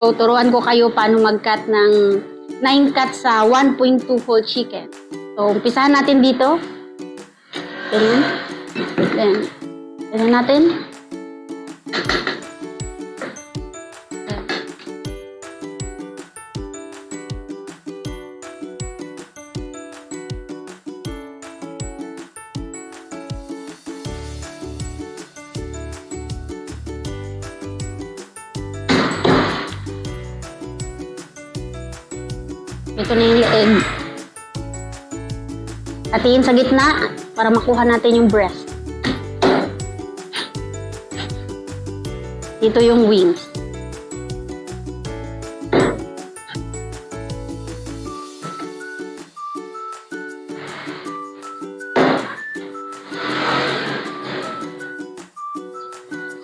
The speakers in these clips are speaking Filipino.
Tuturuan ko kayo paano mag-cut ng 9 cuts sa 1.2 whole chicken. So, umpisahan natin dito. Ganyan natin. Ito na yung leeg. Hatiin sa gitna para makuha natin yung breast. Dito yung wings.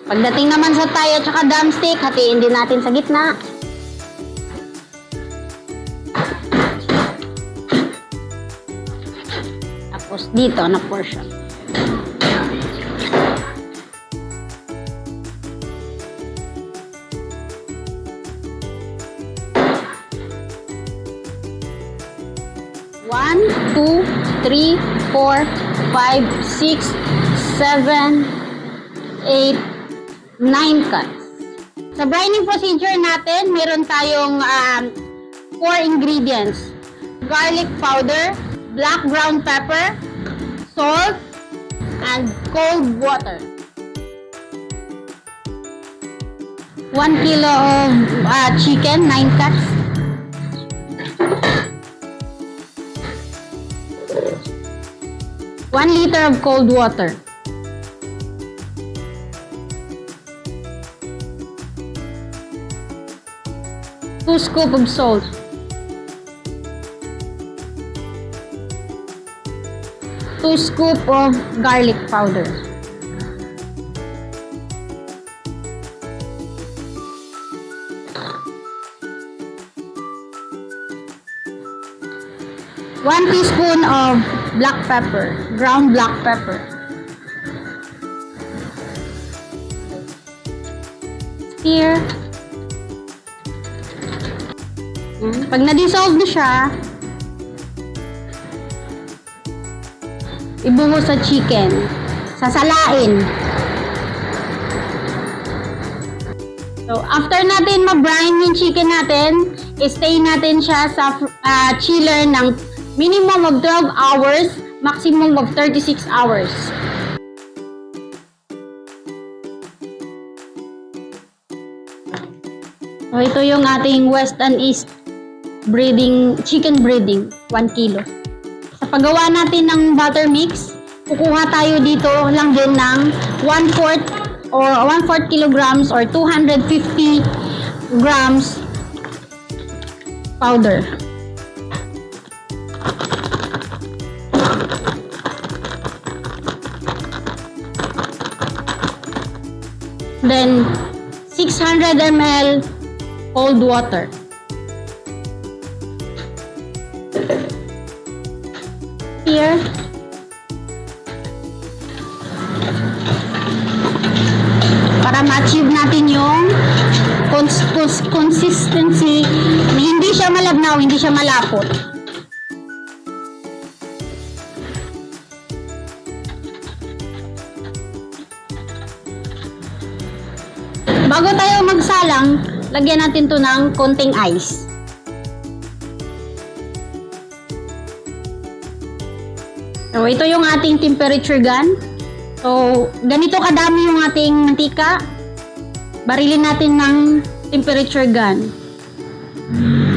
Pagdating naman sa thigh at saka drumstick, hatiin din natin sa gitna. Tapos dito na portion. One, 2, 3, 4, 5, 6, 7, 8, 9 cuts. Sa brining procedure natin, meron tayong 4 ingredients. Garlic powder, black ground pepper, salt, and cold water. 1 kilo of chicken, 9 cuts. One liter of cold water. Two scoops of salt. Two scoops of garlic powder. One teaspoon of black pepper, ground black pepper. Stir. Pag na-dissolve na siya, ibuhos sa chicken. Sasalain. So, after natin ma-brine yung chicken natin, stay natin siya sa chiller ng minimum of 12 hours, maximum of 36 hours. So, ito yung ating West and East chicken breeding, 1 kilo. Sa paggawa natin ng butter mix, kukuha tayo dito lang din ng 1/4 or 1/4 kilograms or 250 grams powder. Then 600 ml cold water. Here, para ma-achieve natin yung consistency, hindi siya malabnaw, hindi siya malapot. Bago tayo magsalang, lagyan natin to ng konting ice. So, ito yung ating temperature gun. So, ganito kadami yung ating mantika. Barilin natin ng temperature gun.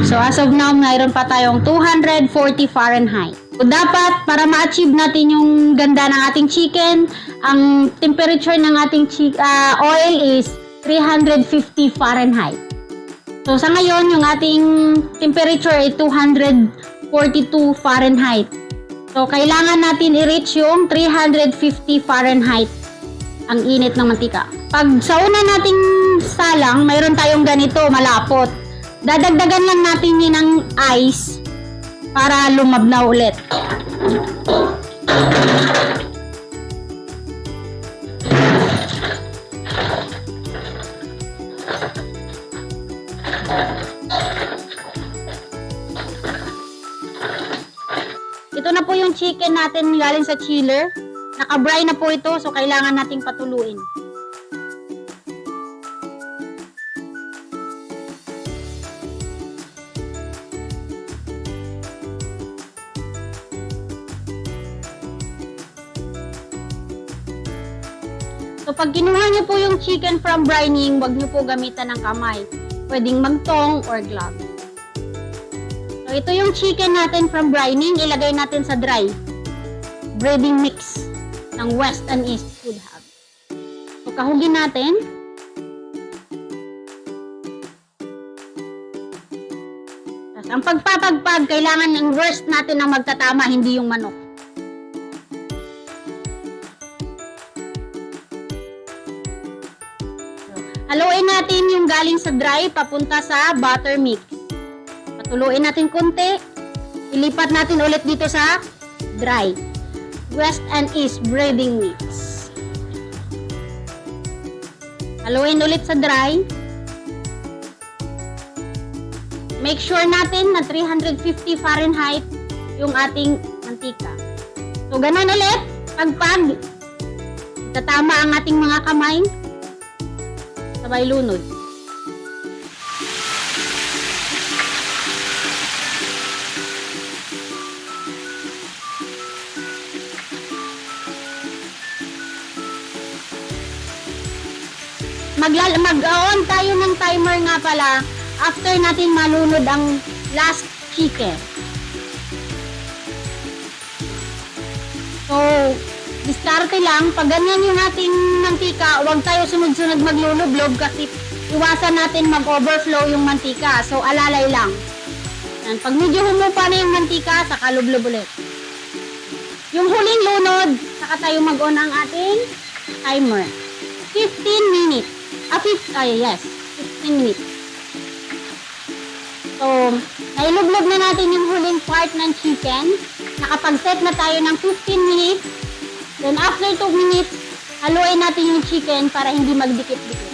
So, as of now, mayroon pa tayong 240 Fahrenheit. So, dapat, para ma-achieve natin yung ganda ng ating chicken, ang temperature ng ating oil is 350 Fahrenheit. So, sa ngayon, yung ating temperature ay 242 Fahrenheit. So, kailangan natin i-reach yung 350 Fahrenheit ang init ng mantika. Pag sa una nating salang, mayroon tayong ganito, malapot. Dadagdagan lang natin yun ng ice para lumabnaw ulit. Ito na po yung chicken natin galing sa chiller. Naka-fry na po ito, so kailangan nating patuluin. So pag kinuha niyo po yung chicken from brining, wag niyo po gamitan ng kamay. Pwedeng magtong or glove. So ito yung chicken natin from brining, ilagay natin sa dry breading mix ng West and East Food Hub. So kahugin natin. Tapos ang pagpapagpag, kailangan ng worst natin ang magtatama, hindi yung manok. Haluin natin yung galing sa dry papunta sa butter mix. Patuluin natin konti. Ilipat natin ulit dito sa dry. West and East breading mix. Haluin ulit sa dry. Make sure natin na 350 Fahrenheit yung ating mantika. So, ganun ulit. Pagpag, tatama ang ating mga kamay. Sabay lunod. Mag-on tayo ng timer nga pala after natin malunod ang last chicken. So, diskarte lang, pag ganyan yung ating mantika, huwag tayo sunod-sunod maglulublob kasi iwasan natin mag-overflow yung mantika. So, alalay lang. Yan. Pag medyo humupa na yung mantika, saka lublob ulit. Yung huling lunod, saka tayo mag-on ang ating timer. 15 minutes. 15 minutes. So, nailublob na natin yung huling part ng chicken. Nakapag-set na tayo ng 15 minutes. Then after 2 minutes, haluin natin yung chicken para hindi magdikit-dikit.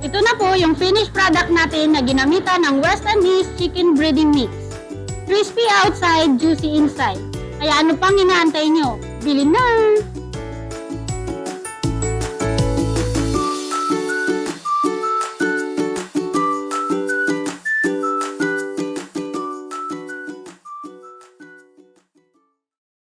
Ito na po yung finished product natin na ginamitan ng West and East Chicken Breading Mix. Crispy outside, juicy inside. Kaya ano pang inaantay nyo? Bilhin na!